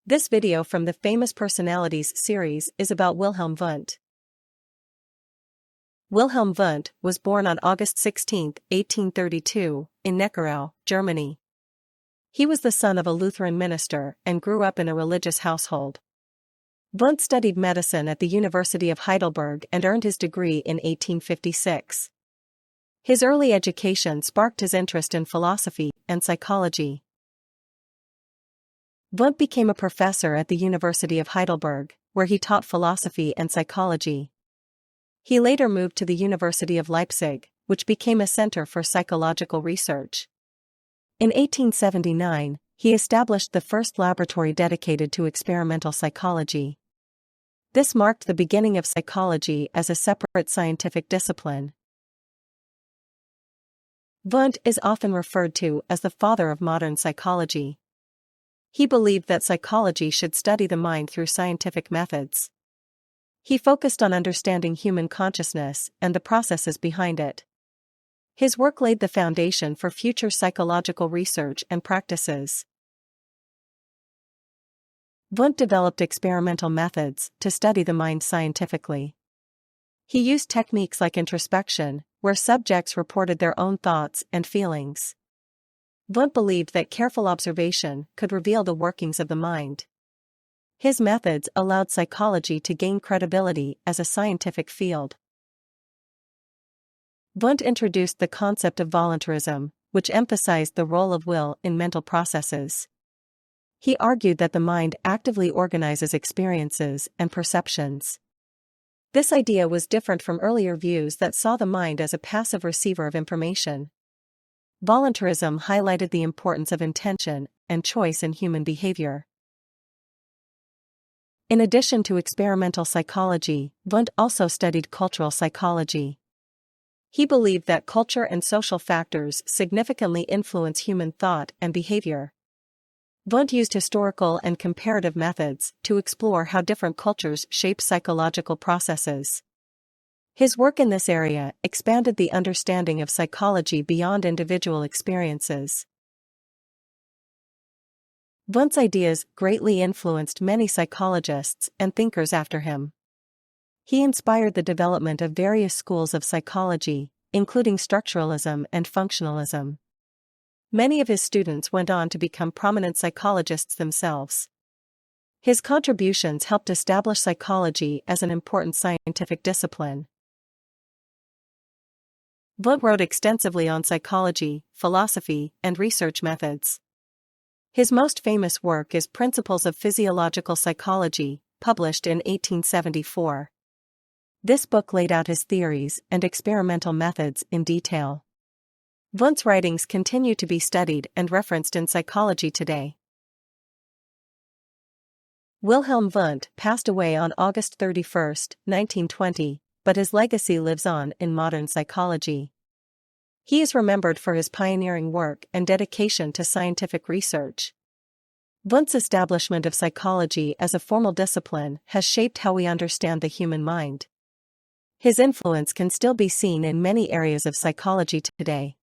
This video from the Famous Personalities series is about Wilhelm Wundt. Wilhelm Wundt was born on August 16, 1832, in Neckarau, Germany. He was the son of a Lutheran minister and grew up in a religious household. Wundt studied medicine at the University of Heidelberg and earned his degree in 1856. His early education sparked his interest in philosophy and psychology. Wundt became a professor at the University of Heidelberg, where he taught philosophy and psychology. He later moved to the University of Leipzig, which became a center for psychological research. In 1879, he established the first laboratory dedicated to experimental psychology. This marked the beginning of psychology as a separate scientific discipline. Wundt is often referred to as the father of modern psychology. He believed that psychology should study the mind through scientific methods. He focused on understanding human consciousness and the processes behind it. His work laid the foundation for future psychological research and practices. Wundt developed experimental methods to study the mind scientifically. He used techniques like introspection, where subjects reported their own thoughts and feelings. Wundt believed that careful observation could reveal the workings of the mind. His methods allowed psychology to gain credibility as a scientific field. Wundt introduced the concept of voluntarism, which emphasized the role of will in mental processes. He argued that the mind actively organizes experiences and perceptions. This idea was different from earlier views that saw the mind as a passive receiver of information. Voluntarism highlighted the importance of intention and choice in human behavior. In addition to experimental psychology, Wundt also studied cultural psychology. He believed that culture and social factors significantly influence human thought and behavior. Wundt used historical and comparative methods to explore how different cultures shape psychological processes. His work in this area expanded the understanding of psychology beyond individual experiences. Wundt's ideas greatly influenced many psychologists and thinkers after him. He inspired the development of various schools of psychology, including structuralism and functionalism. Many of his students went on to become prominent psychologists themselves. His contributions helped establish psychology as an important scientific discipline. Wundt wrote extensively on psychology, philosophy, and research methods. His most famous work is Principles of Physiological Psychology, published in 1874. This book laid out his theories and experimental methods in detail. Wundt's writings continue to be studied and referenced in psychology today. Wilhelm Wundt passed away on August 31, 1920, but his legacy lives on in modern psychology. He is remembered for his pioneering work and dedication to scientific research. Wundt's establishment of psychology as a formal discipline has shaped how we understand the human mind. His influence can still be seen in many areas of psychology today.